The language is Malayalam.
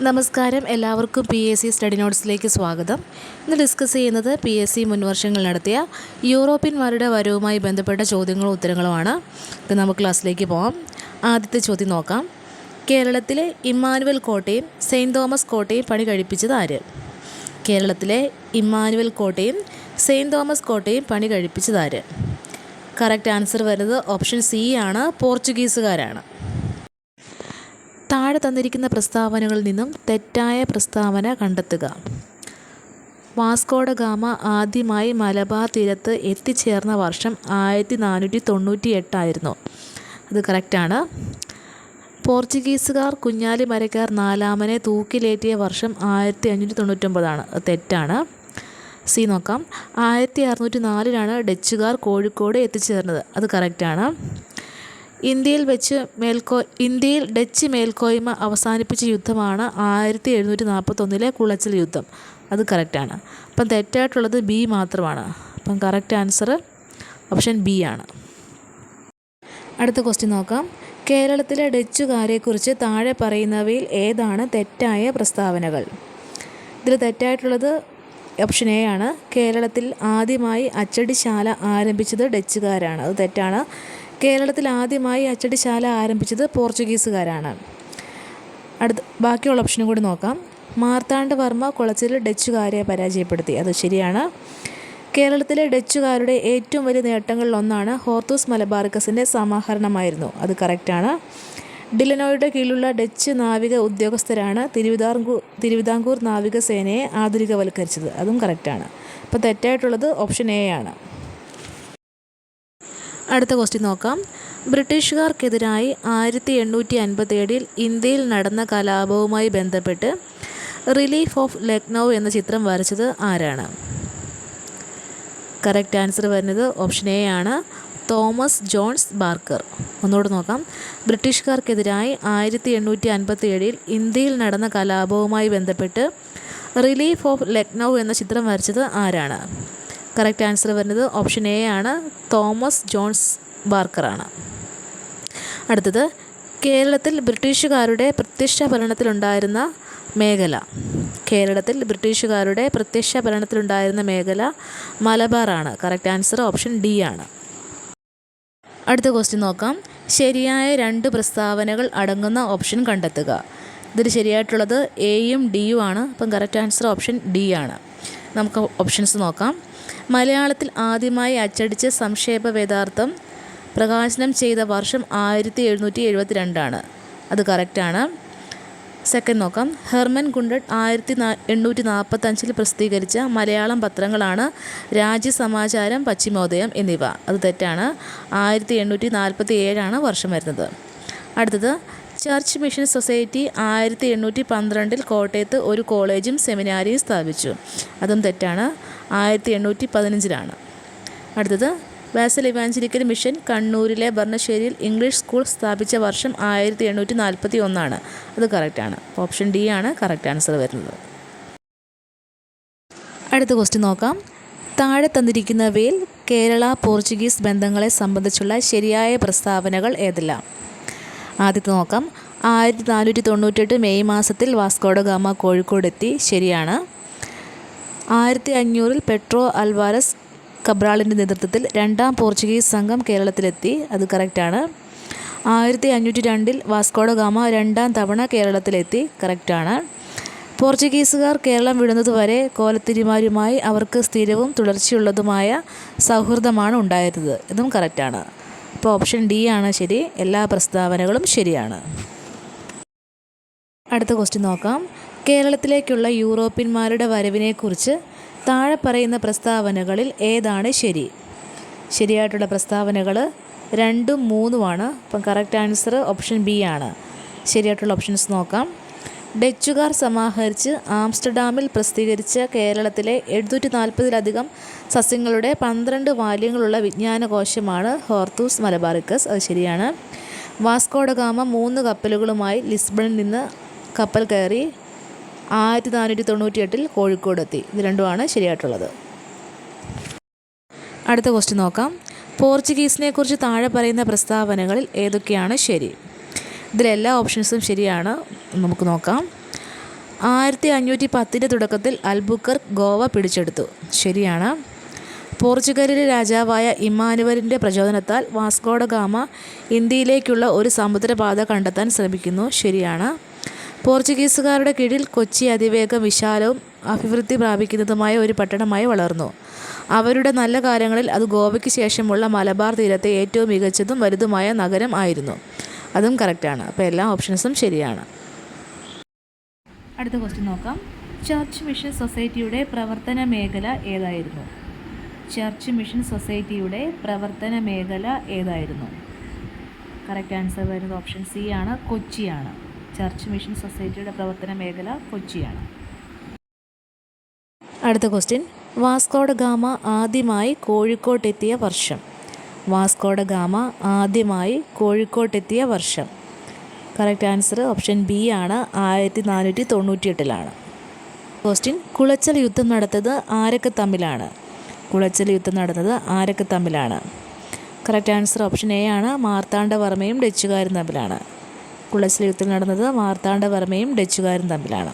നമസ്കാരം, എല്ലാവർക്കും PSC സ്റ്റഡി നോട്ട്സിലേക്ക് സ്വാഗതം. ഇന്ന് ഡിസ്കസ് ചെയ്യുന്നത് PSC മുൻവർഷങ്ങളിൽ നടത്തിയ യൂറോപ്യന്മാരുടെ വരവുമായി ബന്ധപ്പെട്ട ചോദ്യങ്ങളും ഉത്തരങ്ങളുമാണ്. ഇപ്പം നമുക്ക് ക്ലാസ്സിലേക്ക് പോകാം. ആദ്യത്തെ ചോദ്യം നോക്കാം. കേരളത്തിലെ ഇമ്മാനുവൽ കോട്ടയും സെയിൻറ്റ് തോമസ് കോട്ടയും പണി കഴിപ്പിച്ചത് ആര്? കേരളത്തിലെ ഇമ്മാനുവൽ കോട്ടയും സെയിൻറ്റ് തോമസ് കോട്ടയും പണി കഴിപ്പിച്ചത് ആര്? കറക്റ്റ് ആൻസർ വരുന്നത് ഓപ്ഷൻ സി ആണ്, പോർച്ചുഗീസുകാരാണ്. താഴെ തന്നിരിക്കുന്ന പ്രസ്താവനകളിൽ നിന്നും തെറ്റായ പ്രസ്താവന കണ്ടെത്തുക. വാസ്കോഡ ഗാമ ആദ്യമായി മലബാർ തീരത്ത് എത്തിച്ചേർന്ന വർഷം 1498 അത് കറക്റ്റാണ്. പോർച്ചുഗീസുകാർ കുഞ്ഞാലി മരക്കാർ നാലാമനെ തൂക്കിലേറ്റിയ വർഷം 1599 അത് തെറ്റാണ്. സി നോക്കാം. 1604 ഡച്ചുകാർ കോഴിക്കോട് എത്തിച്ചേർന്നത് അത് കറക്റ്റാണ്. ഇന്ത്യയിൽ ഡച്ച് മേൽക്കോയ്മ അവസാനിപ്പിച്ച യുദ്ധമാണ് 1741 കുളച്ചിൽ യുദ്ധം അത് കറക്റ്റാണ്. അപ്പം തെറ്റായിട്ടുള്ളത് ബി മാത്രമാണ്. അപ്പം കറക്റ്റ് ആൻസർ ഓപ്ഷൻ ബി ആണ്. അടുത്ത ക്വസ്റ്റ്യൻ നോക്കാം. കേരളത്തിലെ ഡച്ചുകാരെക്കുറിച്ച് താഴെ പറയുന്നവയിൽ ഏതാണ് തെറ്റായ പ്രസ്താവനകൾ? ഇതിൽ തെറ്റായിട്ടുള്ളത് ഓപ്ഷൻ എ ആണ്. കേരളത്തിൽ ആദ്യമായി അച്ചടിശാല ആരംഭിച്ചത് ഡച്ചുകാരാണ് അത് തെറ്റാണ്. കേരളത്തിൽ ആദ്യമായി അച്ചടിശാല ആരംഭിച്ചത് പോർച്ചുഗീസുകാരാണ്. ബാക്കിയുള്ള ഓപ്ഷനും കൂടി നോക്കാം. മാർത്താണ്ഡവർമ്മ കുളച്ചിൽ ഡച്ചുകാരെ പരാജയപ്പെടുത്തി അത് ശരിയാണ്. കേരളത്തിലെ ഡച്ചുകാരുടെ ഏറ്റവും വലിയ നേട്ടങ്ങളിലൊന്നാണ് ഹോർത്തൂസ് മലബാറിക്കസിൻ്റെ സമാഹരണമായിരുന്നു അത് കറക്റ്റാണ്. ഡിലനോയുടെ കീഴിലുള്ള ഡച്ച് നാവിക ഉദ്യോഗസ്ഥരാണ് തിരുവിതാംകൂർ നാവികസേനയെ ആധുനികവൽക്കരിച്ചത് അതും കറക്റ്റാണ്. അപ്പോൾ തെറ്റായിട്ടുള്ളത് ഓപ്ഷൻ എ ആണ്. അടുത്ത ക്വസ്റ്റ്യൻ നോക്കാം. ബ്രിട്ടീഷുകാർക്കെതിരായി 1857 ഇന്ത്യയിൽ നടന്ന കലാപവുമായി ബന്ധപ്പെട്ട് റിലീഫ് ഓഫ് ലക്നൗ എന്ന ചിത്രം വരച്ചത് ആരാണ്? കറക്റ്റ് ആൻസർ വരുന്നത് ഓപ്ഷൻ എ ആണ്, തോമസ് ജോൺസ് ബാർക്കർ. ഒന്നുകൂടെ നോക്കാം. ബ്രിട്ടീഷുകാർക്കെതിരായി 1857 ഇന്ത്യയിൽ നടന്ന കലാപവുമായി ബന്ധപ്പെട്ട് റിലീഫ് ഓഫ് ലക്നൗ എന്ന ചിത്രം വരച്ചത് ആരാണ്? കറക്റ്റ് ആൻസർ വരുന്നത് ഓപ്ഷൻ എ ആണ്, തോമസ് ജോൺസ് ബാർക്കറാണ്. അടുത്തത് കേരളത്തിൽ ബ്രിട്ടീഷുകാരുടെ പ്രത്യക്ഷ ഭരണത്തിലുണ്ടായിരുന്ന മേഖല. കേരളത്തിൽ ബ്രിട്ടീഷുകാരുടെ പ്രത്യക്ഷ ഭരണത്തിലുണ്ടായിരുന്ന മേഖല മലബാറാണ്. കറക്റ്റ് ആൻസർ ഓപ്ഷൻ ഡി ആണ്. അടുത്ത ക്വസ്റ്റ്യൻ നോക്കാം. ശരിയായ 2 പ്രസ്താവനകൾ അടങ്ങുന്ന ഓപ്ഷൻ കണ്ടെത്തുക. ഇതിൽ ശരിയായിട്ടുള്ളത് എയും ഡിയും ആണ്. അപ്പം കറക്റ്റ് ആൻസർ ഓപ്ഷൻ ഡി ആണ്. നമുക്ക് ഓപ്ഷൻസ് നോക്കാം. മലയാളത്തിൽ ആദ്യമായി അച്ചടിച്ച സംക്ഷേപ വേദാർത്ഥം പ്രകാശനം ചെയ്ത വർഷം 1772 അത് കറക്റ്റാണ്. സെക്കൻഡ് നോക്കാം. ഹെർമൻ ഗുണ്ടട്ട് 1845 പ്രസിദ്ധീകരിച്ച മലയാളം പത്രങ്ങളാണ് രാജ്യസമാചാരം, പശ്ചിമോദയം എന്നിവ അത് തെറ്റാണ്. 1847 വർഷം വരുന്നത്. അടുത്തത് ചർച്ച് മിഷൻ സൊസൈറ്റി 1812 കോട്ടയത്ത് ഒരു കോളേജും സെമിനാരിയും സ്ഥാപിച്ചു അതും തെറ്റാണ്. 1815 അടുത്തത് ബാസൽ ഇവാഞ്ചലിക്കൽ മിഷൻ കണ്ണൂരിലെ ഭരണശ്ശേരിയിൽ ഇംഗ്ലീഷ് സ്കൂൾ സ്ഥാപിച്ച വർഷം 1841 അത് കറക്റ്റാണ്. ഓപ്ഷൻ ഡി ആണ് കറക്റ്റ് ആൻസർ വരുന്നത്. അടുത്ത ക്വസ്റ്റ്യൻ നോക്കാം. താഴെ തന്നിരിക്കുന്നവയിൽ കേരള പോർച്ചുഗീസ് ബന്ധങ്ങളെ സംബന്ധിച്ചുള്ള ശരിയായ പ്രസ്താവനകൾ ഏതെല്ലാം? ആദ്യത്തെ നോക്കാം. 1498 മെയ് മാസത്തിൽ വാസ്കോഡ ഗാമ കോഴിക്കോടെത്തി ശരിയാണ്. 1500 പെട്രോ അൽവാരസ് കബ്രാളിൻ്റെ നേതൃത്വത്തിൽ 2ാം പോർച്ചുഗീസ് സംഘം കേരളത്തിലെത്തി അത് കറക്റ്റാണ്. 1502 വാസ്കോഡ ഗാമ 2ാം തവണ കേരളത്തിലെത്തി കറക്റ്റാണ്. പോർച്ചുഗീസുകാർ കേരളം വിടുന്നതുവരെ കോലത്തിരിമാരുമായി അവർക്ക് സ്ഥിരവും തുടർച്ചയുള്ളതുമായ സൗഹൃദമാണ് ഉണ്ടായിരുന്നത് ഇതും കറക്റ്റാണ്. അപ്പോൾ ഓപ്ഷൻ ഡി ആണ് ശരി. എല്ലാ പ്രസ്താവനകളും ശരിയാണ്. അടുത്ത ക്വസ്റ്റ്യൻ നോക്കാം. കേരളത്തിലേക്കുള്ള യൂറോപ്യന്മാരുടെ വരവിനെക്കുറിച്ച് താഴെ പറയുന്ന പ്രസ്താവനകളിൽ ഏതാണ് ശരി? ശരിയായിട്ടുള്ള പ്രസ്താവനകൾ 2ഉം 3ഉമാണ്. അപ്പം കറക്റ്റ് ആൻസർ ഓപ്ഷൻ ബി ആണ്. ശരിയായിട്ടുള്ള ഓപ്ഷൻസ് നോക്കാം. ഡച്ചുകാർ സമാഹരിച്ച് ആംസ്റ്റർഡാമിൽ പ്രസിദ്ധീകരിച്ച കേരളത്തിലെ 740-ലധികം സസ്യങ്ങളുടെ 12 വാല്യങ്ങളുള്ള വിജ്ഞാനകോശമാണ് ഹോർത്തൂസ് മലബാറിക്കസ് അത് ശരിയാണ്. വാസ്കോഡ ഗാമ 3 കപ്പലുകളുമായി ലിസ്ബണിൽ നിന്ന് കപ്പൽ കയറി 1498 കോഴിക്കോടെത്തി ഇത് രണ്ടുമാണ് ശരിയായിട്ടുള്ളത്. അടുത്ത ക്വസ്റ്റ്യൻ നോക്കാം. പോർച്ചുഗീസിനെ കുറിച്ച് താഴെ പറയുന്ന പ്രസ്താവനകളിൽ ഏതൊക്കെയാണ് ശരി? ഇതിലെല്ലാ ഓപ്ഷൻസും ശരിയാണ്. നമുക്ക് നോക്കാം. 1510 തുടക്കത്തിൽ അൽബുക്കർക്ക് ഗോവ പിടിച്ചെടുത്തു. ശരിയാണ്. പോർച്ചുഗലിലെ രാജാവായ ഇമ്മാനുവലിൻ്റെ പ്രചോദനത്താൽ വാസ്കോഡ ഗാമ ഇന്ത്യയിലേക്കുള്ള ഒരു സമുദ്രപാത കണ്ടെത്താൻ ശ്രമിക്കുന്നു. ശരിയാണ്. പോർച്ചുഗീസുകാരുടെ കീഴിൽ കൊച്ചി അതിവേഗം വിശാലവും അഭിവൃദ്ധി പ്രാപിക്കുന്നതുമായ ഒരു പട്ടണമായി വളർന്നു. അവരുടെ നല്ല കാലങ്ങളിൽ അത് ഗോവയ്ക്ക് ശേഷമുള്ള മലബാർ തീരത്തെ ഏറ്റവും മികച്ചതും വലുതുമായ നഗരം ആയിരുന്നു. അതും കറക്റ്റാണ്. അപ്പോൾ എല്ലാ ഓപ്ഷൻസും ശരിയാണ്. അടുത്ത ക്വസ്റ്റ്യൻ നോക്കാം. ചർച്ച് മിഷൻ സൊസൈറ്റിയുടെ പ്രവർത്തന മേഖല ഏതായിരുന്നു? ചർച്ച് മിഷൻ സൊസൈറ്റിയുടെ പ്രവർത്തന മേഖല ഏതായിരുന്നു? കറക്റ്റ് ആൻസർ വരുന്നത് ഓപ്ഷൻ സി ആണ്, കൊച്ചിയാണ്. ചർച്ച് മിഷൻ സൊസൈറ്റിയുടെ പ്രവർത്തന മേഖല കൊച്ചിയാണ്. അടുത്ത ക്വസ്റ്റ്യൻ. വാസ്കോഡ ഗാമ ആദ്യമായി കോഴിക്കോട്ടെത്തിയ വർഷം? വാസ്കോഡ ഗാമ ആദ്യമായി കോഴിക്കോട്ടെത്തിയ വർഷം? കറക്റ്റ് ആൻസർ ഓപ്ഷൻ ബി ആണ്, 1498. ക്വസ്റ്റ്യൻ. കുളച്ചൽ യുദ്ധം നടന്നത് ആരൊക്കെ തമ്മിലാണ്? കുളച്ചൽ യുദ്ധം നടന്നത് ആരൊക്കെ തമ്മിലാണ്? കറക്റ്റ് ആൻസർ ഓപ്ഷൻ എ ആണ്, മാർത്താണ്ഡവർമ്മയും ഡച്ചുകാരും തമ്മിലാണ്. കുളച്ചൽ യുദ്ധം നടന്നത് മാർത്താണ്ഡവർമ്മയും ഡച്ചുകാരും തമ്മിലാണ്.